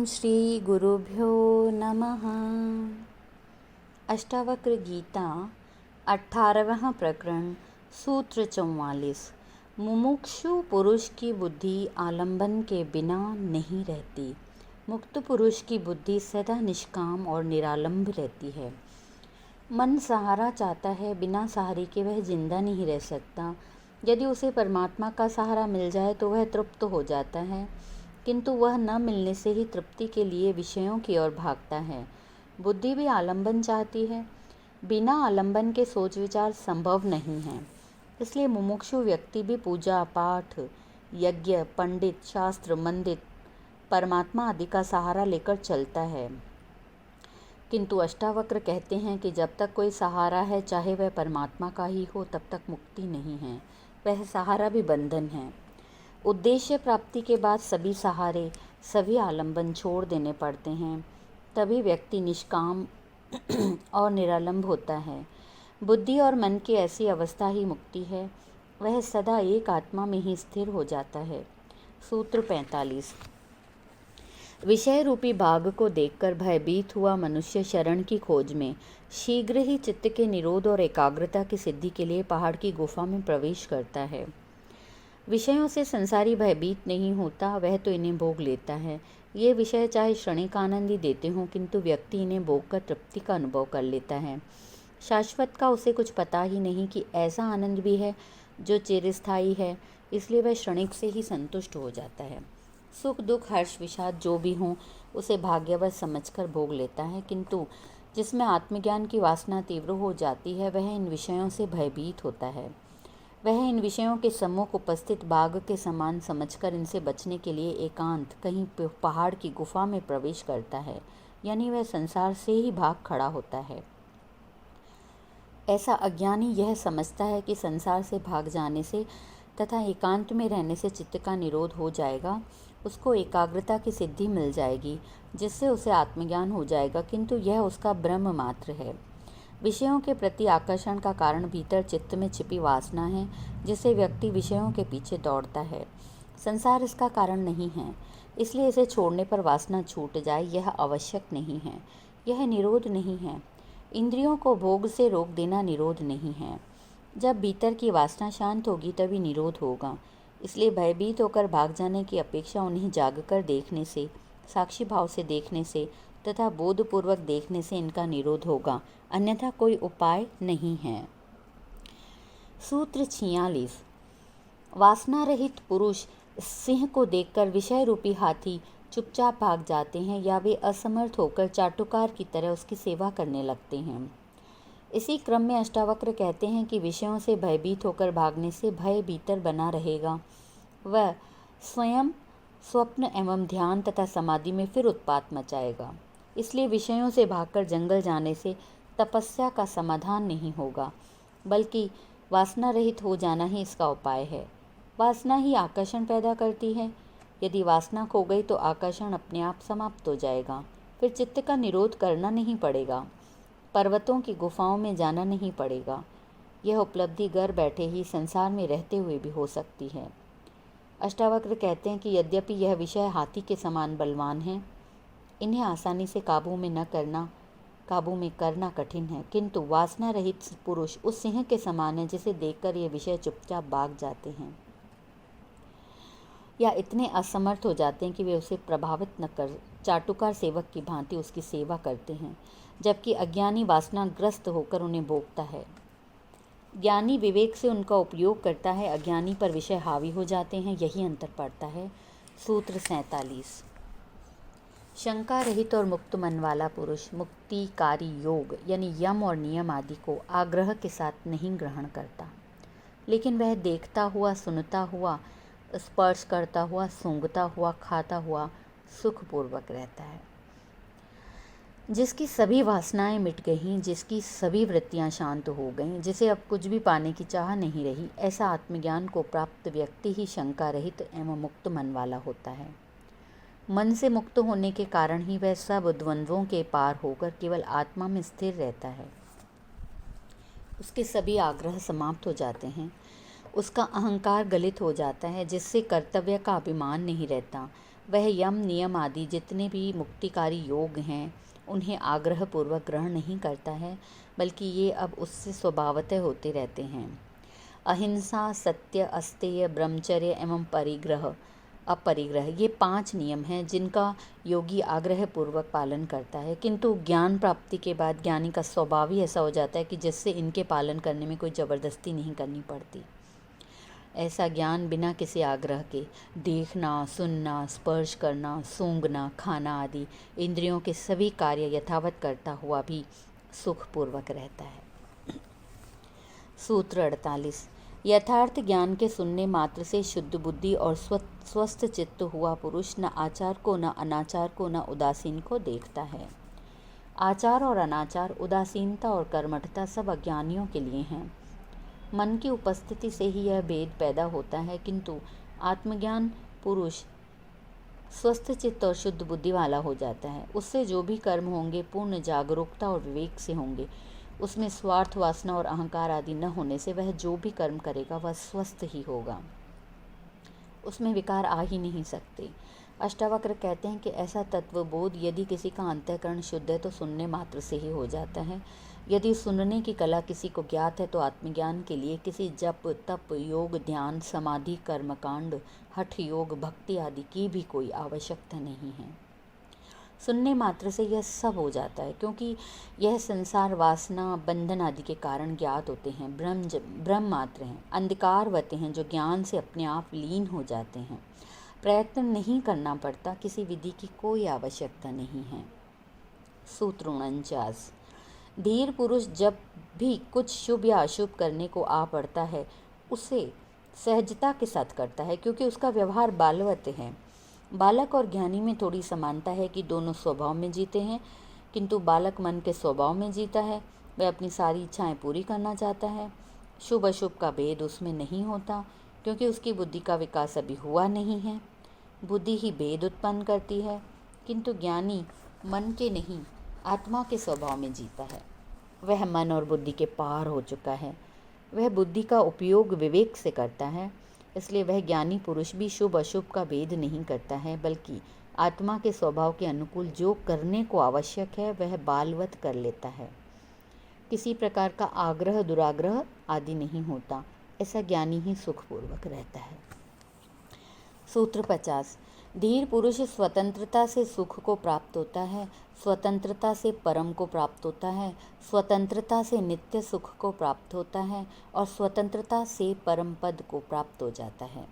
श्री गुरुभ्यो नमः। अष्टावक्र गीता 18वां प्रकरण सूत्र 44। मुमुक्षु पुरुष की बुद्धि आलंबन के बिना नहीं रहती। मुक्त पुरुष की बुद्धि सदा निष्काम और निरालंब रहती है। मन सहारा चाहता है, बिना सहारे के वह जिंदा नहीं रह सकता। यदि उसे परमात्मा का सहारा मिल जाए तो वह तृप्त हो जाता है, किंतु वह न मिलने से ही तृप्ति के लिए विषयों की ओर भागता है। बुद्धि भी आलंबन चाहती है। बिना आलंबन के सोच विचार संभव नहीं है। इसलिए मुमुक्षु व्यक्ति भी पूजा पाठ, यज्ञ, पंडित, शास्त्र, मंदिर, परमात्मा आदि का सहारा लेकर चलता है। किंतु अष्टावक्र कहते हैं कि जब तक कोई सहारा है, चाहे वह परमात्मा का ही हो, तब तक मुक्ति नहीं है। वह सहारा भी बंधन है। उद्देश्य प्राप्ति के बाद सभी सहारे, सभी आलंबन छोड़ देने पड़ते हैं। तभी व्यक्ति निष्काम और निरालंब होता है। बुद्धि और मन की ऐसी अवस्था ही मुक्ति है। वह सदा एक आत्मा में ही स्थिर हो जाता है। सूत्र 45। विषय रूपी बाघ को देखकर भयभीत हुआ मनुष्य शरण की खोज में शीघ्र ही चित्त के निरोध और एकाग्रता की सिद्धि के लिए पहाड़ की गुफा में प्रवेश करता है। विषयों से संसारी भयभीत नहीं होता, वह तो इन्हें भोग लेता है। ये विषय चाहे क्षणिक आनंद ही देते हों, किंतु व्यक्ति इन्हें भोग कर तृप्ति का अनुभव कर लेता है। शाश्वत का उसे कुछ पता ही नहीं कि ऐसा आनंद भी है जो चिरस्थायी है, इसलिए वह क्षणिक से ही संतुष्ट हो जाता है। सुख दुख हर्ष विषाद जो भी हों, उसे भाग्यवश समझकर भोग लेता है, किंतु जिसमें आत्मज्ञान की वासना तीव्र हो जाती है, वह इन विषयों से भयभीत होता है। वह इन विषयों के सम्मुख उपस्थित बाघ के समान समझकर इनसे बचने के लिए एकांत कहीं पहाड़ की गुफा में प्रवेश करता है, यानी वह संसार से ही भाग खड़ा होता है। ऐसा अज्ञानी यह समझता है कि संसार से भाग जाने से तथा एकांत में रहने से चित्त का निरोध हो जाएगा, उसको एकाग्रता की सिद्धि मिल जाएगी, जिससे उसे आत्मज्ञान हो जाएगा, किंतु यह उसका भ्रम मात्र है। विषयों के प्रति आकर्षण का कारण भीतर चित्त में छिपी वासना है, जिससे व्यक्ति विषयों के पीछे दौड़ता है। संसार इसका कारण नहीं है, इसलिए इसे छोड़ने पर वासना छूट जाए, यह आवश्यक नहीं है। यह निरोध नहीं है। इंद्रियों को भोग से रोक देना निरोध नहीं है। जब भीतर की वासना शांत होगी तभी निरोध होगा। इसलिए भयभीत होकर भाग जाने की अपेक्षा उन्हें जागकर देखने से, साक्षी भाव से देखने से तथा बोधपूर्वक देखने से इनका निरोध होगा, अन्यथा कोई उपाय नहीं है। सूत्र 46। वासना रहित पुरुष सिंह को देखकर विषय रूपी हाथी चुपचाप भाग जाते हैं, या वे असमर्थ होकर चाटुकार की तरह उसकी सेवा करने लगते हैं। इसी क्रम में अष्टावक्र कहते हैं कि विषयों से भयभीत होकर भागने से भय भीतर बना रहेगा। वह स्वयं स्वप्न एवं ध्यान तथा समाधि में फिर उत्पात मचाएगा। इसलिए विषयों से भागकर जंगल जाने से तपस्या का समाधान नहीं होगा, बल्कि वासना रहित हो जाना ही इसका उपाय है। वासना ही आकर्षण पैदा करती है। यदि वासना खो गई तो आकर्षण अपने आप समाप्त हो जाएगा। फिर चित्त का निरोध करना नहीं पड़ेगा, पर्वतों की गुफाओं में जाना नहीं पड़ेगा। यह उपलब्धि घर बैठे ही संसार में रहते हुए भी हो सकती है। अष्टावक्र कहते हैं कि यद्यपि यह विषय हाथी के समान बलवान है, इन्हें आसानी से काबू में करना कठिन है, किंतु वासना रहित पुरुष उस सिंह के समान है जिसे देखकर ये विषय चुपचाप भाग जाते हैं, या इतने असमर्थ हो जाते हैं कि वे उसे प्रभावित न कर चाटुकार सेवक की भांति उसकी सेवा करते हैं, जबकि अज्ञानी वासनाग्रस्त होकर उन्हें भोगता है। ज्ञानी विवेक से उनका उपयोग करता है, अज्ञानी पर विषय हावी हो जाते हैं, यही अंतर पड़ता है। सूत्र 47। शंका रहित और मुक्त मन वाला पुरुष मुक्तिकारी योग यानी यम और नियम आदि को आग्रह के साथ नहीं ग्रहण करता, लेकिन वह देखता हुआ, सुनता हुआ, स्पर्श करता हुआ, सूंघता हुआ, खाता हुआ सुखपूर्वक रहता है। जिसकी सभी वासनाएं मिट गईं, जिसकी सभी वृत्तियां शांत हो गईं, जिसे अब कुछ भी पाने की चाह नहीं रही, ऐसा आत्मज्ञान को प्राप्त व्यक्ति ही शंका रहित एवं मुक्त मन वाला होता है। मन से मुक्त होने के कारण ही वह सब द्वंद्वों के पार होकर केवल आत्मा में स्थिर रहता है। उसके सभी आग्रह समाप्त हो जाते हैं। उसका अहंकार गलित हो जाता है, जिससे कर्तव्य का अभिमान नहीं रहता। वह यम नियम आदि जितने भी मुक्तिकारी योग हैं उन्हें आग्रहपूर्वक ग्रहण नहीं करता है, बल्कि ये अब उससे स्वभावतः होते रहते हैं। अहिंसा, सत्य, अस्तेय, ब्रह्मचर्य एवं अपरिग्रह ये 5 नियम हैं जिनका योगी आग्रहपूर्वक पालन करता है, किंतु ज्ञान प्राप्ति के बाद ज्ञानी का स्वभाव ही ऐसा हो जाता है कि जिससे इनके पालन करने में कोई ज़बरदस्ती नहीं करनी पड़ती। ऐसा ज्ञान बिना किसी आग्रह के देखना, सुनना, स्पर्श करना, सूंघना, खाना आदि इंद्रियों के सभी कार्य यथावत करता हुआ भी सुखपूर्वक रहता है। सूत्र 48। यथार्थ ज्ञान के सुनने मात्र से शुद्ध बुद्धि और स्वस्थ चित्त हुआ पुरुष न आचार को, न अनाचार को, न उदासीन को देखता है। आचार और अनाचार, उदासीनता और कर्मठता सब अज्ञानियों के लिए हैं। मन की उपस्थिति से ही यह भेद पैदा होता है, किंतु आत्मज्ञान पुरुष स्वस्थ चित्त और शुद्ध बुद्धि वाला हो जाता है। उससे जो भी कर्म होंगे पूर्ण जागरूकता और विवेक से होंगे। उसमें स्वार्थ, वासना और अहंकार आदि न होने से वह जो भी कर्म करेगा वह स्वस्थ ही होगा। उसमें विकार आ ही नहीं सकते। अष्टावक्र कहते हैं कि ऐसा तत्वबोध यदि किसी का अंतःकरण शुद्ध है तो सुनने मात्र से ही हो जाता है। यदि सुनने की कला किसी को ज्ञात है तो आत्मज्ञान के लिए किसी जप, तप, योग, ध्यान, समाधि, कर्मकांड, हठ योग, भक्ति आदि की भी कोई आवश्यकता नहीं है। सुनने मात्र से यह सब हो जाता है, क्योंकि यह संसार वासना, बंधन आदि के कारण ज्ञात होते हैं। ब्रह्म मात्र हैं, अंधकारवत हैं, जो ज्ञान से अपने आप लीन हो जाते हैं। प्रयत्न नहीं करना पड़ता, किसी विधि की कोई आवश्यकता नहीं है। सूत्र 49। धीर पुरुष जब भी कुछ शुभ या अशुभ करने को आ पड़ता है उसे सहजता के साथ करता है, क्योंकि उसका व्यवहार बालवत है। बालक और ज्ञानी में थोड़ी समानता है कि दोनों स्वभाव में जीते हैं, किंतु बालक मन के स्वभाव में जीता है। वह अपनी सारी इच्छाएं पूरी करना चाहता है। शुभ अशुभ का भेद उसमें नहीं होता, क्योंकि उसकी बुद्धि का विकास अभी हुआ नहीं है। बुद्धि ही भेद उत्पन्न करती है, किंतु ज्ञानी मन के नहीं आत्मा के स्वभाव में जीता है। वह मन और बुद्धि के पार हो चुका है। वह बुद्धि का उपयोग विवेक से करता है, इसलिए वह ज्ञानी पुरुष भी शुभ अशुभ का भेद नहीं करता है, बल्कि आत्मा के स्वभाव के अनुकूल जो करने को आवश्यक है वह बालवत कर लेता है। किसी प्रकार का आग्रह, दुराग्रह आदि नहीं होता। ऐसा ज्ञानी ही सुखपूर्वक रहता है। सूत्र 50। धीर पुरुष स्वतंत्रता से सुख को प्राप्त होता है, स्वतंत्रता से परम को प्राप्त होता है, स्वतंत्रता से नित्य सुख को प्राप्त होता है और स्वतंत्रता से परम पद को प्राप्त हो जाता है।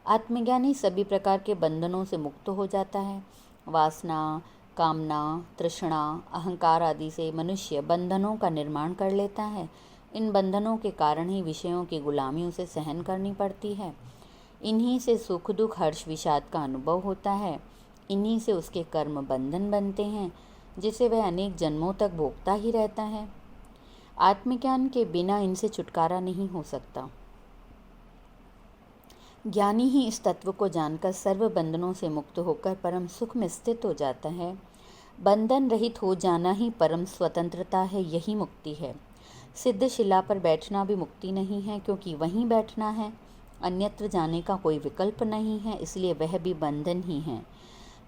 आत्मज्ञानी सभी प्रकार के बंधनों से मुक्त हो जाता है। वासना, कामना, तृष्णा, अहंकार आदि से मनुष्य बंधनों का निर्माण कर लेता है। इन बंधनों के कारण ही विषयों की गुलामी उसे सहन करनी पड़ती है। इन्हीं से सुख, दुख, हर्ष, विषाद का अनुभव होता है। इन्हीं से उसके कर्म बंधन बनते हैं, जिसे वह अनेक जन्मों तक भोगता ही रहता है। आत्मज्ञान के बिना इनसे छुटकारा नहीं हो सकता। ज्ञानी ही इस तत्व को जानकर सर्व बंधनों से मुक्त होकर परम सुख में स्थित हो जाता है। बंधन रहित हो जाना ही परम स्वतंत्रता है, यही मुक्ति है। सिद्ध शिला पर बैठना भी मुक्ति नहीं है, क्योंकि वहीं बैठना है, अन्यत्र जाने का कोई विकल्प नहीं है, इसलिए वह भी बंधन ही है।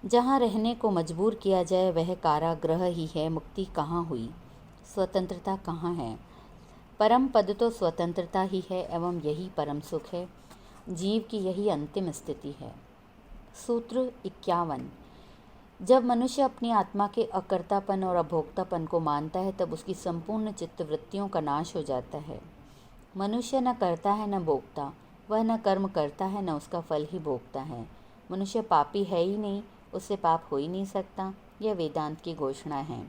जहाँ रहने को मजबूर किया जाए वह कारागृह ही है। मुक्ति कहाँ हुई, स्वतंत्रता कहाँ है? परम पद तो स्वतंत्रता ही है एवं यही परम सुख है। जीव की यही अंतिम स्थिति है। सूत्र 51। जब मनुष्य अपनी आत्मा के अकर्तापन और अभोक्तापन को मानता है तब उसकी संपूर्ण चित्त वृत्तियों का नाश हो जाता है। मनुष्य न करता है न भोगता, वह न कर्म करता है न उसका फल ही भोगता है। मनुष्य पापी है ही नहीं, उससे पाप हो ही नहीं सकता, यह वेदांत की घोषणा है।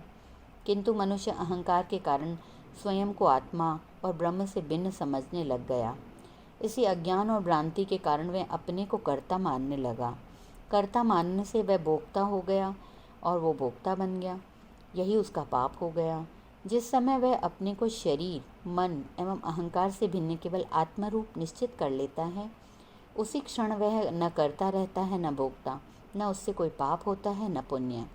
किंतु मनुष्य अहंकार के कारण स्वयं को आत्मा और ब्रह्म से भिन्न समझने लग गया। इसी अज्ञान और भ्रांति के कारण वह अपने को कर्ता मानने लगा। कर्ता मानने से वह भोक्ता हो गया और वो भोक्ता बन गया, यही उसका पाप हो गया। जिस समय वह अपने को शरीर, मन एवं अहंकार से भिन्न केवल आत्मरूप निश्चित कर लेता है, उसी क्षण वह न करता रहता है न भोगता, न उससे कोई पाप होता है न पुण्य।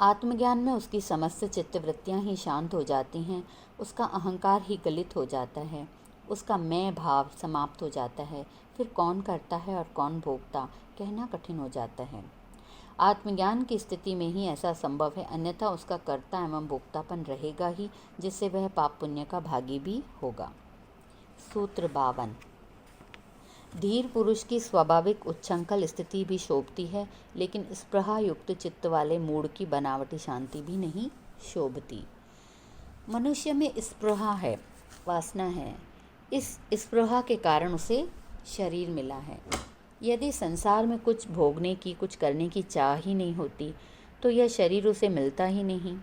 आत्मज्ञान में उसकी समस्त चित्तवृत्तियाँ ही शांत हो जाती हैं, उसका अहंकार ही गलित हो जाता है, उसका मैं भाव समाप्त हो जाता है। फिर कौन करता है और कौन भोगता, कहना कठिन हो जाता है। आत्मज्ञान की स्थिति में ही ऐसा संभव है, अन्यथा उसका कर्ता एवं भोक्तापन रहेगा ही, जिससे वह पाप पुण्य का भागी भी होगा। सूत्र 52। धीर पुरुष की स्वाभाविक उच्छृंखल स्थिति भी शोभती है, लेकिन स्पृहा युक्त चित्त वाले मूड की बनावटी शांति भी नहीं शोभती। मनुष्य में स्पृहा है, वासना है। इस स्पृहा के कारण उसे शरीर मिला है। यदि संसार में कुछ भोगने की, कुछ करने की चाह ही नहीं होती, तो यह शरीर उसे मिलता ही नहीं।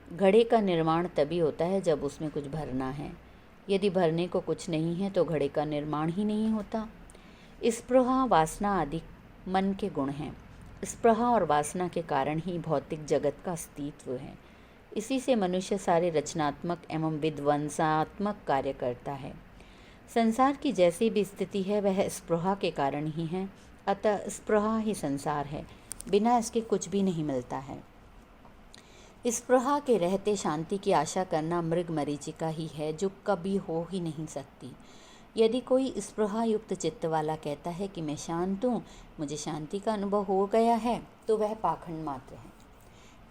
घड़े का निर्माण तभी होता है जब उसमें कुछ भरना है। यदि भरने को कुछ नहीं है तो घड़े का निर्माण ही नहीं होता। स्पृहा, वासना आदि मन के गुण हैं। स्पृहा और वासना के कारण ही भौतिक जगत का अस्तित्व है। इसी से मनुष्य सारे रचनात्मक एवं विध्वंसात्मक कार्य करता है। संसार की जैसी भी स्थिति है वह स्पृहा के कारण ही है। अतः स्पृहा ही संसार है, बिना इसके कुछ भी नहीं मिलता है। स्पृहा के रहते शांति की आशा करना मृग मरीचिका ही है, जो कभी हो ही नहीं सकती। यदि कोई स्पृहा युक्त चित्त वाला कहता है कि मैं शांत हूँ, मुझे शांति का अनुभव हो गया है, तो वह पाखंड मात्र है।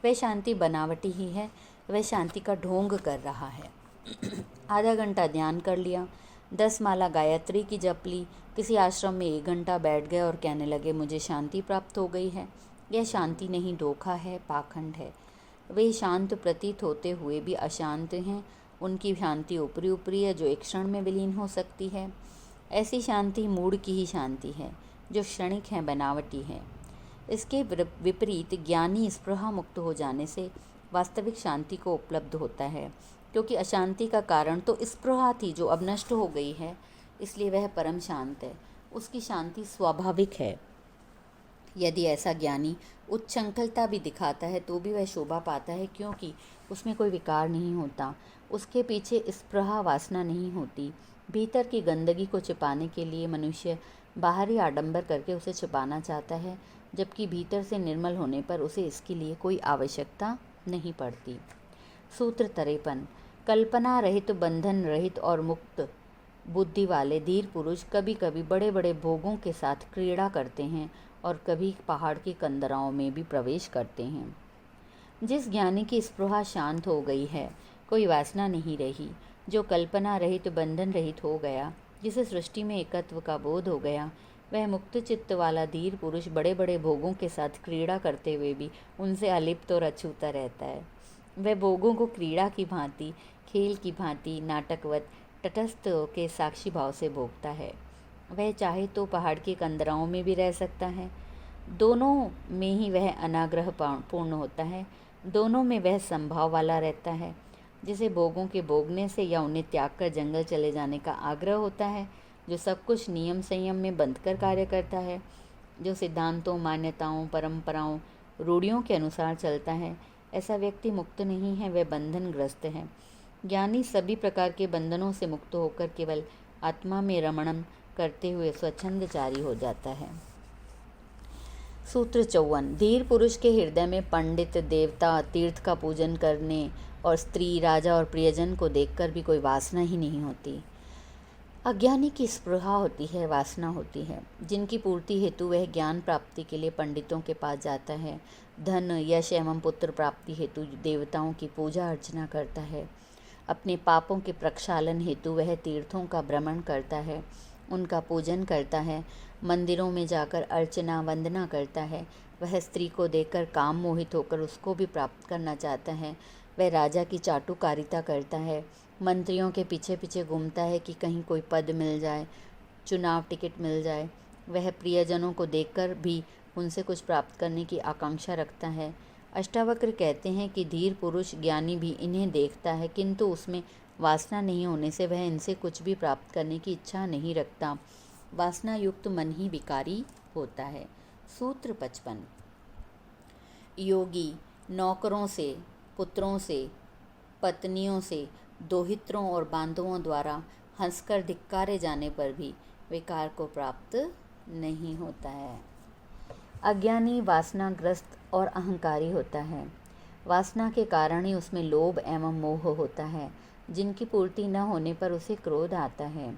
वह शांति बनावटी ही है, वह शांति का ढोंग कर रहा है। आधा घंटा ध्यान कर लिया, 10 माला गायत्री की जप ली, किसी आश्रम में 1 घंटा बैठ गए और कहने लगे मुझे शांति प्राप्त हो गई है। यह शांति नहीं, धोखा है, पाखंड है। वे शांत प्रतीत होते हुए भी अशांत हैं। उनकी शांति ऊपरी ऊपरी है, जो एक क्षण में विलीन हो सकती है। ऐसी शांति मूड की ही शांति है, जो क्षणिक है, बनावटी है। इसके विपरीत ज्ञानी स्पृहा मुक्त हो जाने से वास्तविक शांति को उपलब्ध होता है, क्योंकि अशांति का कारण तो स्पृहा थी, जो अब नष्ट हो गई है, इसलिए वह परम शांत है। उसकी शांति स्वाभाविक है। यदि ऐसा ज्ञानी उच्छृंखलता भी दिखाता है तो भी वह शोभा पाता है, क्योंकि उसमें कोई विकार नहीं होता। उसके पीछे स्पृहा, वासना नहीं होती। भीतर की गंदगी को छिपाने के लिए मनुष्य बाहरी आडंबर करके उसे छिपाना चाहता है, जबकि भीतर से निर्मल होने पर उसे इसके लिए कोई आवश्यकता नहीं पड़ती। सूत्र 53। कल्पना रहित, बंधन रहित और मुक्त बुद्धि वाले धीर पुरुष कभी कभी बड़े बड़े भोगों के साथ क्रीड़ा करते हैं और कभी पहाड़ की कंदराओं में भी प्रवेश करते हैं। जिस ज्ञानी की स्पृहा शांत हो गई है, कोई वासना नहीं रही, जो कल्पना रहित, बंधन रहित हो गया, जिसे सृष्टि में एकत्व का बोध हो गया, वह मुक्त चित्त वाला धीर पुरुष बड़े बड़े भोगों के साथ क्रीड़ा करते हुए भी उनसे अलिप्त और अछूता रहता है। वह भोगों को क्रीड़ा की भांति, खेल की भांति, नाटकवत तटस्थ के साक्षी भाव से भोगता है। वह चाहे तो पहाड़ की कंदराओं में भी रह सकता है। दोनों में ही वह अनाग्रह पूर्ण होता है। दोनों में वह संभाव वाला रहता है। जिसे भोगों के भोगने से या उन्हें त्याग कर जंगल चले जाने का आग्रह होता है, जो सब कुछ नियम संयम में बंध कर कार्य करता है, जो सिद्धांतों, मान्यताओं, परंपराओं, रूढ़ियों के अनुसार चलता है, ऐसा व्यक्ति मुक्त नहीं है, वह बंधनग्रस्त है। ज्ञानी सभी प्रकार के बंधनों से मुक्त होकर केवल आत्मा में रमणन करते हुए स्वच्छंदचारी हो जाता है। सूत्र 54। धीर पुरुष के हृदय में पंडित, देवता, तीर्थ का पूजन करने और स्त्री, राजा और प्रियजन को देखकर भी कोई वासना ही नहीं होती। अज्ञानी की स्पृहा होती है, वासना होती है, जिनकी पूर्ति हेतु वह ज्ञान प्राप्ति के लिए पंडितों के पास जाता है, धन, यश एवं पुत्र प्राप्ति हेतु देवताओं की पूजा अर्चना करता है, अपने पापों के प्रक्षालन हेतु वह तीर्थों का भ्रमण करता है, उनका पूजन करता है, मंदिरों में जाकर अर्चना वंदना करता है। वह स्त्री को देखकर काम मोहित होकर उसको भी प्राप्त करना चाहता है। वह राजा की चाटुकारिता करता है, मंत्रियों के पीछे पीछे घूमता है कि कहीं कोई पद मिल जाए, चुनाव टिकट मिल जाए। वह प्रियजनों को देखकर भी उनसे कुछ प्राप्त करने की आकांक्षा रखता है। अष्टावक्र कहते हैं कि धीर पुरुष ज्ञानी भी इन्हें देखता है, किंतु उसमें वासना नहीं होने से वह इनसे कुछ भी प्राप्त करने की इच्छा नहीं रखता। वासना युक्त मन ही विकारी होता है। सूत्र 55। योगी नौकरों से, पुत्रों से, पत्नियों से, दोहित्रों और बांधवों द्वारा हंसकर धिक्कारे जाने पर भी विकार को प्राप्त नहीं होता है। अज्ञानी वासनाग्रस्त और अहंकारी होता है। वासना के कारण ही उसमें लोभ एवं मोह होता है। जिनकी पूर्ति न होने पर उसे क्रोध आता है।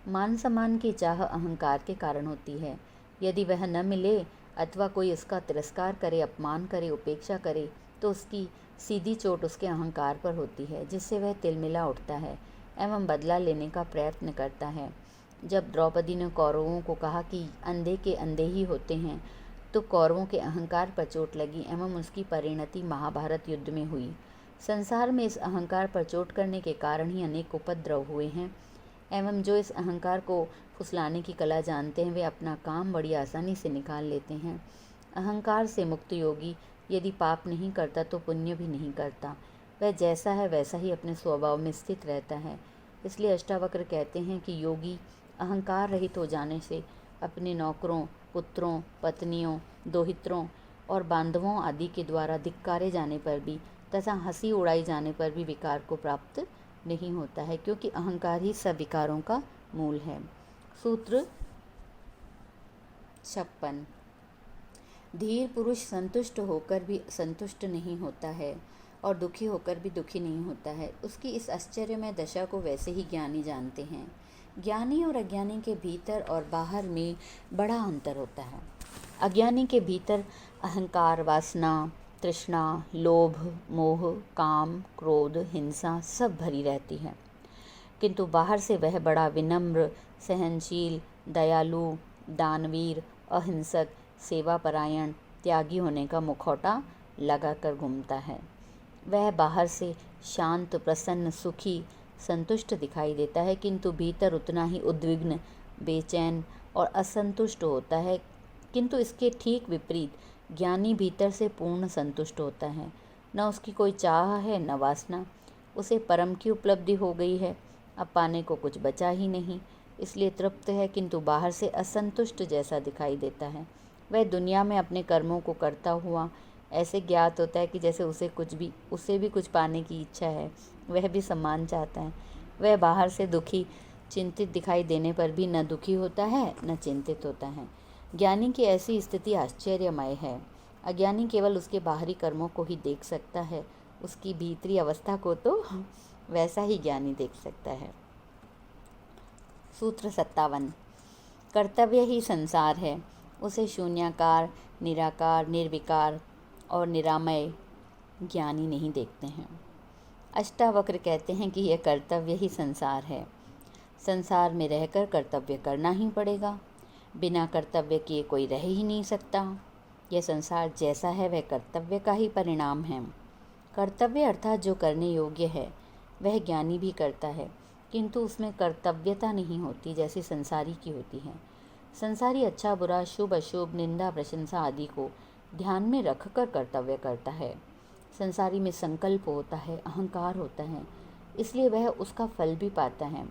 मान सम्मान की चाह अहंकार के कारण होती है। यदि वह न मिले अथवा कोई उसका तिरस्कार करे, अपमान करे, उपेक्षा करे, तो उसकी सीधी चोट उसके अहंकार पर होती है, जिससे वह तिलमिला उठता है एवं बदला लेने का प्रयत्न करता है। जब द्रौपदी ने कौरवों को कहा कि अंधे के अंधे ही होते हैं, तो कौरवों के अहंकार पर चोट लगी एवं उसकी परिणति महाभारत युद्ध में हुई। संसार में इस अहंकार पर चोट करने के कारण ही अनेक उपद्रव हुए हैं एवं जो इस अहंकार को फुसलाने की कला जानते हैं, वे अपना काम बड़ी आसानी से निकाल लेते हैं। अहंकार से मुक्त योगी यदि पाप नहीं करता तो पुण्य भी नहीं करता। वह जैसा है वैसा ही अपने स्वभाव में स्थित रहता है। इसलिए अष्टावक्र कहते हैं कि योगी अहंकार रहित हो जाने से अपने नौकरों, पुत्रों, पत्नियों, दोहित्रों और बांधवों आदि के द्वारा धिक्कारे जाने पर भी तथा हंसी उड़ाई जाने पर भी विकार को प्राप्त नहीं होता है, क्योंकि अहंकार ही सब विकारों का मूल है। सूत्र 56। धीर पुरुष संतुष्ट होकर भी संतुष्ट नहीं होता है और दुखी होकर भी दुखी नहीं होता है। उसकी इस आश्चर्यमय दशा को वैसे ही ज्ञानी जानते हैं। ज्ञानी और अज्ञानी के भीतर और बाहर में बड़ा अंतर होता है। अज्ञानी के भीतर अहंकार, वासना, तृष्णा, लोभ, मोह, काम, क्रोध, हिंसा सब भरी रहती है, किंतु बाहर से वह बड़ा विनम्र, सहनशील, दयालु, दानवीर, अहिंसक, सेवापरायण, त्यागी होने का मुखौटा लगाकर घूमता है। वह बाहर से शांत, प्रसन्न, सुखी, संतुष्ट दिखाई देता है, किंतु भीतर उतना ही उद्विग्न, बेचैन और असंतुष्ट होता है। किंतु इसके ठीक विपरीत ज्ञानी भीतर से पूर्ण संतुष्ट होता है। न उसकी कोई चाह है न वासना। उसे परम की उपलब्धि हो गई है, अब पाने को कुछ बचा ही नहीं, इसलिए तृप्त है, किंतु बाहर से असंतुष्ट जैसा दिखाई देता है। वह दुनिया में अपने कर्मों को करता हुआ ऐसे ज्ञात होता है कि जैसे उसे भी कुछ पाने की इच्छा है, वह भी सम्मान चाहता है। वह बाहर से दुखी, चिंतित दिखाई देने पर भी न दुखी होता है न चिंतित होता है। ज्ञानी की ऐसी स्थिति आश्चर्यमय है। अज्ञानी केवल उसके बाहरी कर्मों को ही देख सकता है, उसकी भीतरी अवस्था को तो वैसा ही ज्ञानी देख सकता है। सूत्र 57। कर्तव्य ही संसार है, उसे शून्याकार, निराकार, निर्विकार और निरामय ज्ञानी नहीं देखते हैं। अष्टावक्र कहते हैं कि यह कर्तव्य ही संसार है। संसार में रहकर कर्तव्य करना ही पड़ेगा, बिना कर्तव्य किए कोई रह ही नहीं सकता। यह संसार जैसा है वह कर्तव्य का ही परिणाम है। कर्तव्य अर्थात जो करने योग्य है वह ज्ञानी भी करता है, किंतु उसमें कर्तव्यता नहीं होती जैसी संसारी की होती है। संसारी अच्छा बुरा, शुभ अशुभ, निंदा प्रशंसा आदि को ध्यान में रखकर कर्तव्य करता है। संसारी में संकल्प होता है, अहंकार होता है, इसलिए वह उसका फल भी पाता है।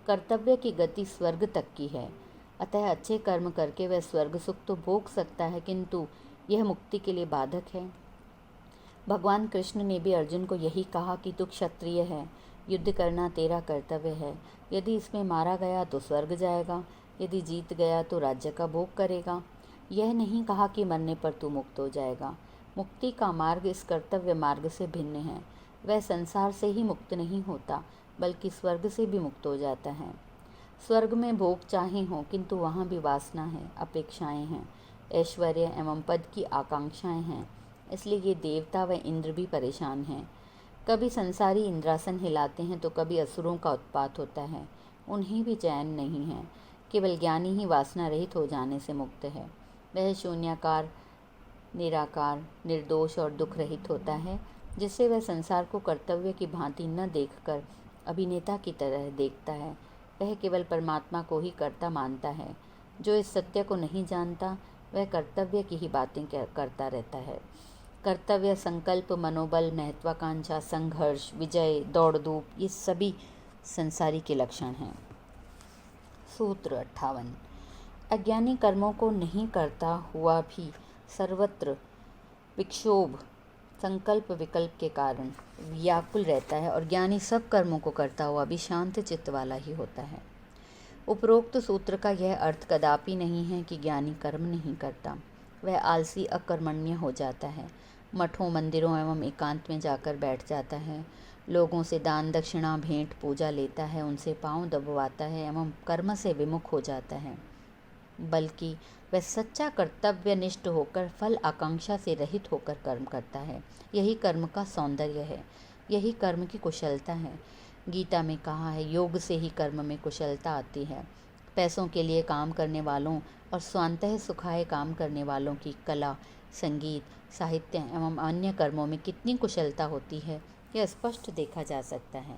कर्तव्य की गति स्वर्ग तक की है, अतः अच्छे कर्म करके वह स्वर्ग सुख तो भोग सकता है, किंतु यह मुक्ति के लिए बाधक है। भगवान कृष्ण ने भी अर्जुन को यही कहा कि तू क्षत्रिय है, युद्ध करना तेरा कर्तव्य है। यदि इसमें मारा गया तो स्वर्ग जाएगा, यदि जीत गया तो राज्य का भोग करेगा। यह नहीं कहा कि मरने पर तू मुक्त हो जाएगा। मुक्ति का मार्ग इस कर्तव्य मार्ग से भिन्न है। वह संसार से ही मुक्त नहीं होता, बल्कि स्वर्ग से भी मुक्त हो जाता है। स्वर्ग में भोग चाहे हों, किंतु वहाँ भी वासना है, अपेक्षाएं हैं, ऐश्वर्य एवं पद की आकांक्षाएं हैं, इसलिए ये देवता व इंद्र भी परेशान हैं। कभी संसारी इंद्रासन हिलाते हैं तो कभी असुरों का उत्पात होता है, उन्हें भी चैन नहीं है। केवल ज्ञानी ही वासना रहित हो जाने से मुक्त है। वह शून्याकार, निराकार, निर्दोष और दुख रहित होता है, जिससे वह संसार को कर्तव्य की भांति न देखकर अभिनेता की तरह देखता है। वह केवल परमात्मा को ही कर्ता मानता है। जो इस सत्य को नहीं जानता वह कर्तव्य की ही बातें करता रहता है। कर्तव्य, संकल्प, मनोबल, महत्वाकांक्षा, संघर्ष, विजय, दौड़ धूप, ये सभी संसारी के लक्षण हैं। सूत्र 58। अज्ञानी कर्मों को नहीं करता हुआ भी सर्वत्र विक्षोभ, संकल्प विकल्प के कारण व्याकुल रहता है, और ज्ञानी सब कर्मों को करता हुआ भी शांत चित्त वाला ही होता है। उपरोक्त सूत्र का यह अर्थ कदापि नहीं है कि ज्ञानी कर्म नहीं करता, वह आलसी अकर्मण्य हो जाता है। मठों, मंदिरों एवं एकांत में जाकर बैठ जाता है। लोगों से दान दक्षिणा, भेंट, पूजा लेता है, उनसे पाँव दबवाता है एवं कर्म से विमुख हो जाता है। बल्कि वह सच्चा कर्तव्यनिष्ठ होकर फल आकांक्षा से रहित होकर कर्म करता है। यही कर्म का सौंदर्य है, यही कर्म की कुशलता है। गीता में कहा है, योग से ही कर्म में कुशलता आती है। पैसों के लिए काम करने वालों और स्वांतः सुखाय काम करने वालों की कला, संगीत, साहित्य एवं अन्य कर्मों में कितनी कुशलता होती है, यह स्पष्ट देखा जा सकता है।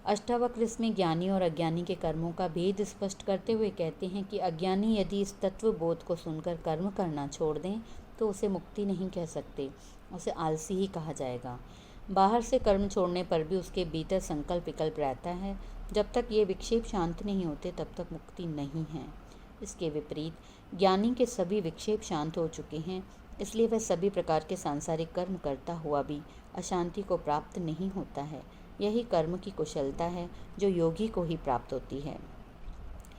अष्टावक्र इसमें ज्ञानी और अज्ञानी के कर्मों का भेद स्पष्ट करते हुए कहते हैं कि अज्ञानी यदि इस तत्व बोध को सुनकर कर्म करना छोड़ दें तो उसे मुक्ति नहीं कह सकते, उसे आलसी ही कहा जाएगा। बाहर से कर्म छोड़ने पर भी उसके भीतर संकल्प विकल्प रहता है। जब तक ये विक्षेप शांत नहीं होते तब तक मुक्ति नहीं है। इसके विपरीत ज्ञानी के सभी विक्षेप शांत हो चुके हैं, इसलिए वह सभी प्रकार के सांसारिक कर्म करता हुआ भी अशांति को प्राप्त नहीं होता है। यही कर्म की कुशलता है जो योगी को ही प्राप्त होती है।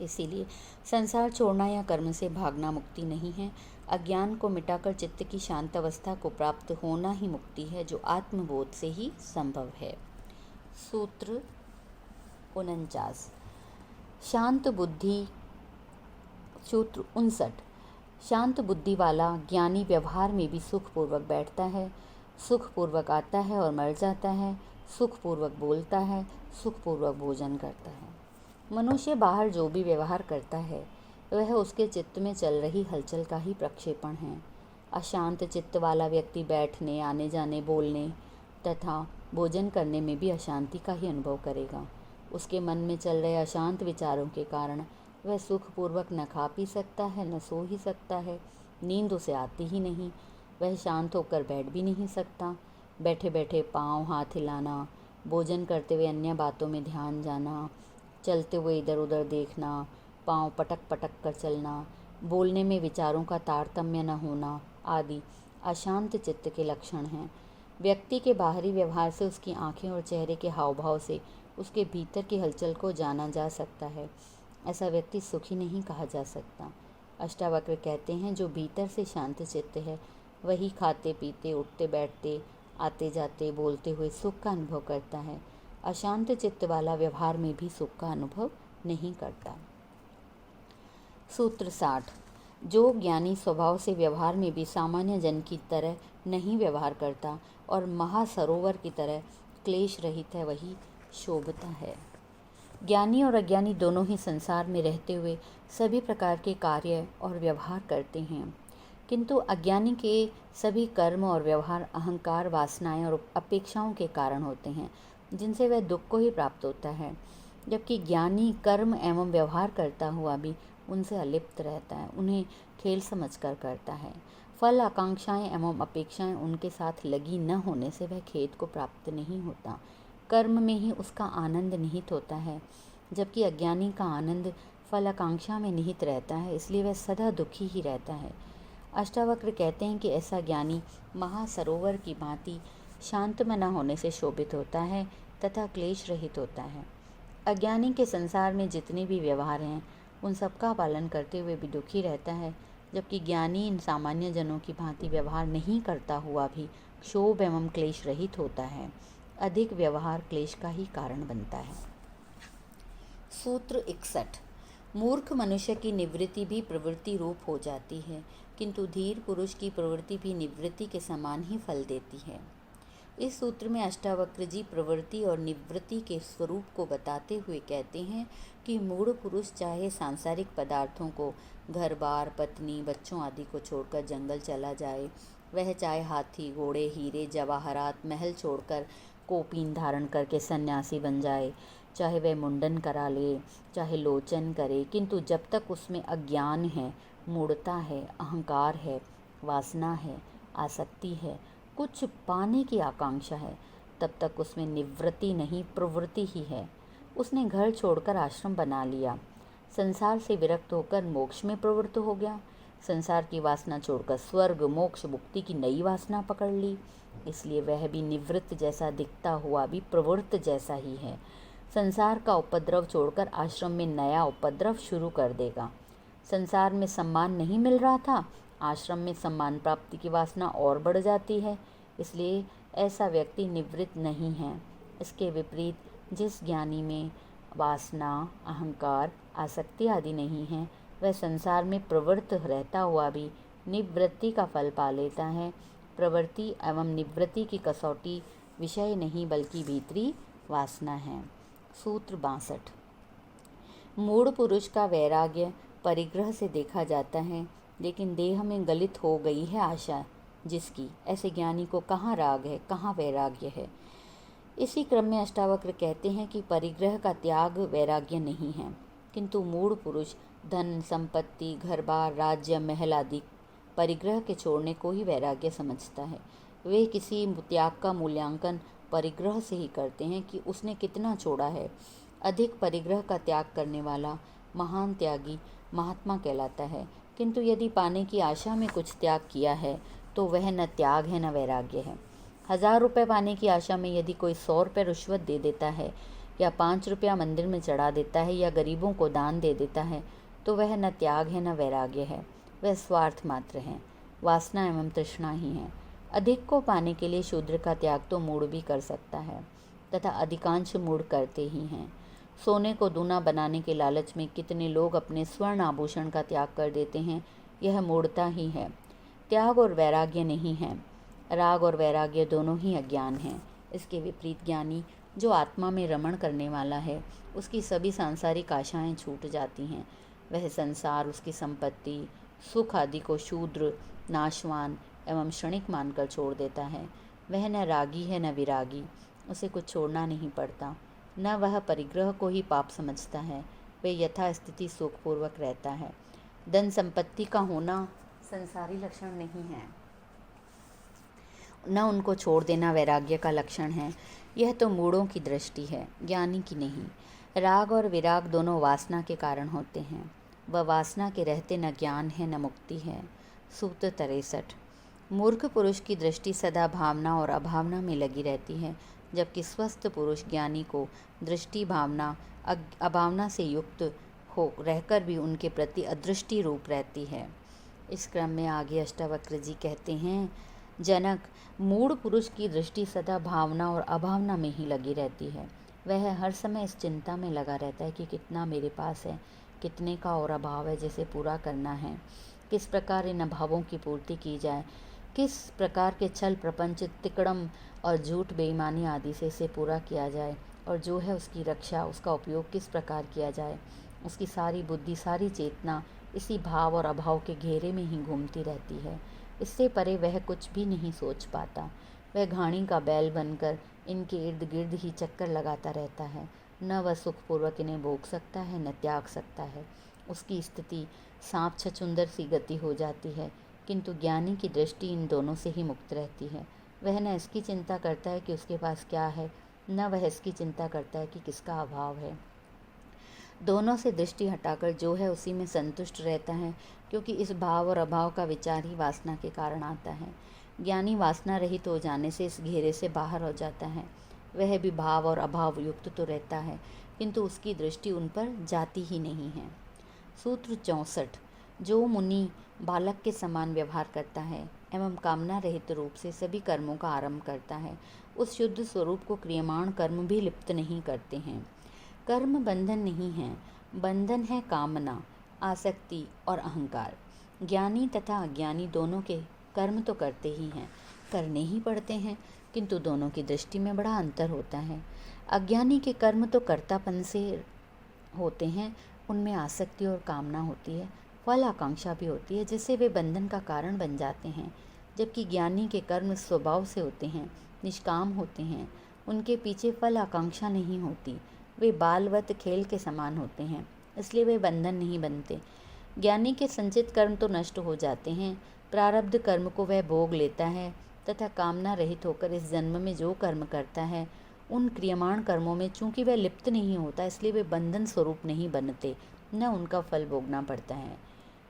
इसीलिए संसार छोड़ना या कर्म से भागना मुक्ति नहीं है। अज्ञान को मिटाकर चित्त की शांत अवस्था को प्राप्त होना ही मुक्ति है, जो आत्मबोध से ही संभव है। सूत्र 49। शांत बुद्धि। सूत्र 59। शांत बुद्धि वाला ज्ञानी व्यवहार में भी सुखपूर्वक बैठता है, सुखपूर्वक आता है और मर जाता है, सुखपूर्वक बोलता है, सुखपूर्वक भोजन करता है। मनुष्य बाहर जो भी व्यवहार करता है वह उसके चित्त में चल रही हलचल का ही प्रक्षेपण है। अशांत चित्त वाला व्यक्ति बैठने, आने जाने, बोलने तथा भोजन करने में भी अशांति का ही अनुभव करेगा। उसके मन में चल रहे अशांत विचारों के कारण वह सुखपूर्वक न खा पी सकता है, न सो ही सकता है, नींद उसे आती ही नहीं, वह शांत होकर बैठ भी नहीं सकता। बैठे बैठे पाँव हाथ हिलाना, भोजन करते हुए अन्य बातों में ध्यान जाना, चलते हुए इधर उधर देखना, पाँव पटक पटक कर चलना, बोलने में विचारों का तारतम्य न होना आदि अशांत चित्त के लक्षण हैं। व्यक्ति के बाहरी व्यवहार से, उसकी आँखें और चेहरे के हाव भाव से उसके भीतर की हलचल को जाना जा सकता है। ऐसा व्यक्ति सुखी नहीं कहा जा सकता। अष्टावक्र कहते हैं, जो भीतर से शांत चित्त है वही खाते पीते, उठते बैठते, आते जाते, बोलते हुए सुख का अनुभव करता है। अशांत चित्त वाला व्यवहार में भी सुख का अनुभव नहीं करता। सूत्र 60। जो ज्ञानी स्वभाव से व्यवहार में भी सामान्य जन की तरह नहीं व्यवहार करता और महासरोवर की तरह क्लेश रहित है, वही शोभता है। ज्ञानी और अज्ञानी दोनों ही संसार में रहते हुए सभी प्रकार के कार्य और व्यवहार करते हैं, किंतु अज्ञानी के सभी कर्म और व्यवहार अहंकार, वासनाएं और अपेक्षाओं के कारण होते हैं, जिनसे वह दुख को ही प्राप्त होता है। जबकि ज्ञानी कर्म एवं व्यवहार करता हुआ भी उनसे अलिप्त रहता है, उन्हें खेल समझकर करता है। फल आकांक्षाएं एवं अपेक्षाएं उनके साथ लगी न होने से वह खेद को प्राप्त नहीं होता। कर्म में ही उसका आनंद निहित होता है, जबकि अज्ञानी का आनंद फल आकांक्षा में निहित रहता है, इसलिए वह सदा दुखी ही रहता है। अष्टावक्र कहते हैं कि ऐसा ज्ञानी महासरोवर की भांति शांत मन होने से शोभित होता है तथा क्लेश रहित होता है। अज्ञानी के संसार में जितने भी व्यवहार हैं उन सबका पालन करते हुए भी दुखी रहता है, जबकि ज्ञानी इन सामान्य जनों की भांति व्यवहार नहीं करता हुआ भी क्षोभ एवं क्लेश रहित होता है। अधिक व्यवहार क्लेश का ही कारण बनता है। सूत्र 61। मूर्ख मनुष्य की निवृत्ति भी प्रवृत्ति रूप हो जाती है, किंतु धीर पुरुष की प्रवृत्ति भी निवृत्ति के समान ही फल देती है। इस सूत्र में अष्टावक्र जी प्रवृत्ति और निवृत्ति के स्वरूप को बताते हुए कहते हैं कि मूढ़ पुरुष चाहे सांसारिक पदार्थों को, घर बार, पत्नी, बच्चों आदि को छोड़कर जंगल चला जाए, वह चाहे हाथी, घोड़े, हीरे, जवाहरात, महल छोड़कर कोपीन धारण करके सन्यासी बन जाए, चाहे वह मुंडन करा ले, चाहे लोचन करे, किंतु जब तक उसमें अज्ञान है, मूढ़ता है, अहंकार है, वासना है, आसक्ति है, कुछ पाने की आकांक्षा है, तब तक उसमें निवृत्ति नहीं प्रवृत्ति ही है। उसने घर छोड़कर आश्रम बना लिया, संसार से विरक्त होकर मोक्ष में प्रवृत्त हो गया, संसार की वासना छोड़कर स्वर्ग, मोक्ष, मुक्ति की नई वासना पकड़ ली, इसलिए वह भी निवृत्त जैसा दिखता हुआ भी प्रवृत्त जैसा ही है। संसार का उपद्रव छोड़कर आश्रम में नया उपद्रव शुरू कर देगा। संसार में सम्मान नहीं मिल रहा था, आश्रम में सम्मान प्राप्ति की वासना और बढ़ जाती है, इसलिए ऐसा व्यक्ति निवृत्त नहीं है। इसके विपरीत जिस ज्ञानी में वासना, अहंकार, आसक्ति आदि नहीं है, वह संसार में प्रवृत्त रहता हुआ भी निवृत्ति का फल पा लेता है। प्रवृत्ति एवं निवृत्ति की कसौटी विषय नहीं बल्कि भीतरी वासना है। सूत्र 62। मूढ़ पुरुष का वैराग्य परिग्रह से देखा जाता है, लेकिन देह में गलित हो गई है आशा जिसकी, ऐसे ज्ञानी को कहाँ राग है, कहाँ वैराग्य है। इसी क्रम में अष्टावक्र कहते हैं कि परिग्रह का त्याग वैराग्य नहीं है, किंतु मूढ़ पुरुष धन, संपत्ति, घर बार, राज्य, महल आदि परिग्रह के छोड़ने को ही वैराग्य समझता है। वे किसी त्याग का मूल्यांकन परिग्रह से ही करते हैं कि उसने कितना छोड़ा है। अधिक परिग्रह का त्याग करने वाला महान त्यागी महात्मा कहलाता है, किंतु यदि पाने की आशा में कुछ त्याग किया है तो वह न त्याग है न वैराग्य है। 1000 रुपये पाने की आशा में यदि कोई 100 रुपये रिश्वत दे देता है या 5 रुपया मंदिर में चढ़ा देता है या गरीबों को दान दे देता है तो वह न त्याग है न वैराग्य है, वह स्वार्थ मात्र है, वासना एवं तृष्णा ही है। अधिक को पाने के लिए शूद्र का त्याग तो मूढ़ भी कर सकता है तथा अधिकांश मूढ़ करते ही हैं। सोने को दूना बनाने के लालच में कितने लोग अपने स्वर्ण आभूषण का त्याग कर देते हैं, यह मूढ़ता ही है, त्याग और वैराग्य नहीं है। राग और वैराग्य दोनों ही अज्ञान हैं। इसके विपरीत ज्ञानी जो आत्मा में रमण करने वाला है, उसकी सभी सांसारिक आशाएं छूट जाती हैं। वह संसार, उसकी संपत्ति, सुख आदि को शूद्र, नाशवान एवं क्षणिक मानकर छोड़ देता है। वह न रागी है न विरागी, उसे कुछ छोड़ना नहीं पड़ता, न वह परिग्रह को ही पाप समझता है। वह यथास्थिति सुखपूर्वक रहता है। धन संपत्ति का होना संसारी लक्षण नहीं है, न उनको छोड़ देना वैराग्य का लक्षण है। यह तो मूढ़ों की दृष्टि है, ज्ञानी की नहीं। राग और विराग दोनों वासना के कारण होते हैं। वह वासना के रहते न ज्ञान है न मुक्ति है। सूत्र 63। मूर्ख पुरुष की दृष्टि सदा भावना और अभावना में लगी रहती है, जबकि स्वस्थ पुरुष ज्ञानी को दृष्टि भावना अभावना से युक्त हो रहकर भी उनके प्रति अदृष्टि रूप रहती है। इस क्रम में आगे अष्टावक्र जी कहते हैं, जनक, मूढ़ पुरुष की दृष्टि सदा भावना और अभावना में ही लगी रहती है। वह हर समय इस चिंता में लगा रहता है कि कितना मेरे पास है, कितने का और अभाव है जिसे पूरा करना है, किस प्रकार इन अभावों की पूर्ति की जाए, किस प्रकार के छल प्रपंच, तिकड़म और झूठ, बेईमानी आदि से इसे पूरा किया जाए, और जो है उसकी रक्षा, उसका उपयोग किस प्रकार किया जाए। उसकी सारी बुद्धि, सारी चेतना इसी भाव और अभाव के घेरे में ही घूमती रहती है। इससे परे वह कुछ भी नहीं सोच पाता। वह घाणी का बैल बनकर इनके इर्द गिर्द ही चक्कर लगाता रहता है। न वह सुखपूर्वक इन्हें भोग सकता है न त्याग सकता है। उसकी स्थिति सांप छछूंदर सी गति हो जाती है, किंतु ज्ञानी की दृष्टि इन दोनों से ही मुक्त रहती है। वह न इसकी चिंता करता है कि उसके पास क्या है, न वह इसकी चिंता करता है कि किसका अभाव है। दोनों से दृष्टि हटाकर जो है उसी में संतुष्ट रहता है, क्योंकि इस भाव और अभाव का विचार ही वासना के कारण आता है। ज्ञानी वासना रहित हो जाने से इस घेरे से बाहर हो जाता है। वह भी भाव और अभाव युक्त तो रहता है, किंतु उसकी दृष्टि उन पर जाती ही नहीं है। सूत्र 64। जो मुनि बालक के समान व्यवहार करता है एवं कामना रहित रूप से सभी कर्मों का आरंभ करता है, उस शुद्ध स्वरूप को क्रियमाण कर्म भी लिप्त नहीं करते हैं। कर्म बंधन नहीं है, बंधन है कामना, आसक्ति और अहंकार। ज्ञानी तथा अज्ञानी दोनों के कर्म तो करते ही हैं, करने ही पड़ते हैं, किंतु दोनों की दृष्टि में बड़ा अंतर होता है। अज्ञानी के कर्म तो कर्तापन से होते हैं, उनमें आसक्ति और कामना होती है, फल आकांक्षा भी होती है, जिससे वे बंधन का कारण बन जाते हैं। जबकि ज्ञानी के कर्म स्वभाव से होते हैं, निष्काम होते हैं, उनके पीछे फल आकांक्षा नहीं होती, वे बालवत खेल के समान होते हैं, इसलिए वे बंधन नहीं बनते। ज्ञानी के संचित कर्म तो नष्ट हो जाते हैं, प्रारब्ध कर्म को वह भोग लेता है तथा कामना रहित होकर इस जन्म में जो कर्म करता है, उन क्रियमाण कर्मों में चूंकि वह लिप्त नहीं होता, इसलिए वे बंधन स्वरूप नहीं बनते, न उनका फल भोगना पड़ता है।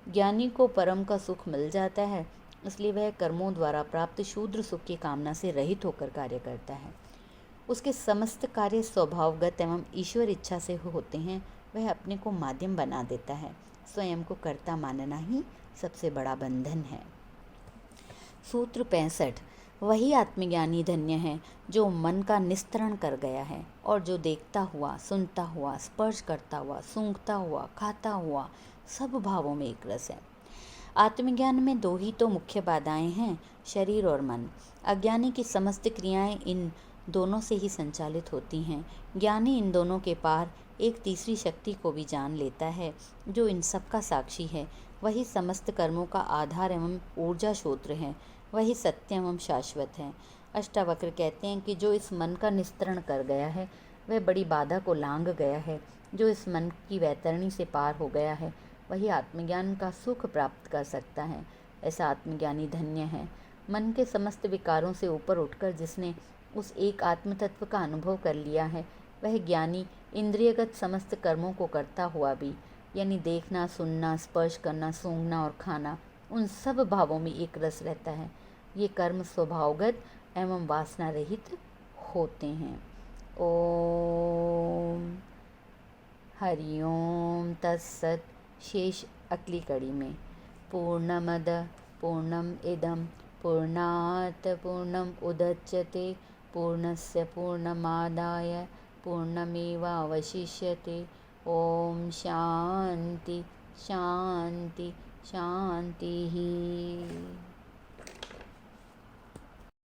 ज्ञानी को परम का सुख मिल जाता है, इसलिए वह कर्मों द्वारा प्राप्त शूद्र सुख की कामना से रहित होकर कार्य करता है। उसके समस्त कार्य स्वभावगत एवं ईश्वर इच्छा से होते हैं। वह अपने को माध्यम बना देता है। स्वयं को कर्ता मानना ही सबसे बड़ा बंधन है। सूत्र 65। वही आत्मज्ञानी धन्य है जो मन का निस्तरण कर गया है और जो देखता हुआ, सुनता हुआ, स्पर्श करता हुआ, सूंघता हुआ, खाता हुआ सब भावों में एक रस है। आत्मज्ञान में दो ही तो मुख्य बाधाएं हैं, शरीर और मन। अज्ञानी की समस्त क्रियाएं इन दोनों से ही संचालित होती हैं। ज्ञानी इन दोनों के पार एक तीसरी शक्ति को भी जान लेता है जो इन सब का साक्षी है। वही समस्त कर्मों का आधार एवं ऊर्जा स्रोत है। वही सत्य एवं शाश्वत है। अष्टावक्र कहते हैं कि जो इस मन का निस्तरण कर गया है वह बड़ी बाधा को लांघ गया है। जो इस मन की वैतरणी से पार हो गया है वही आत्मज्ञान का सुख प्राप्त कर सकता है। ऐसा आत्मज्ञानी धन्य है। मन के समस्त विकारों से ऊपर उठकर जिसने उस एक आत्म तत्व का अनुभव कर लिया है वह ज्ञानी इंद्रियगत समस्त कर्मों को करता हुआ भी, यानी देखना, सुनना, स्पर्श करना, सूंघना और खाना, उन सब भावों में एक रस रहता है। ये कर्म स्वभावगत एवं वासना रहित होते हैं। ओम हरि ओम तत्सत। शेष अगली कड़ी में। पूर्णमद पूर्णम इदम पूर्णात् पूर्णम उदच्यते पूर्णस्य पूर्णमादाय पूर्णमेवावशिष्यते। ओम शांति शांति शांति।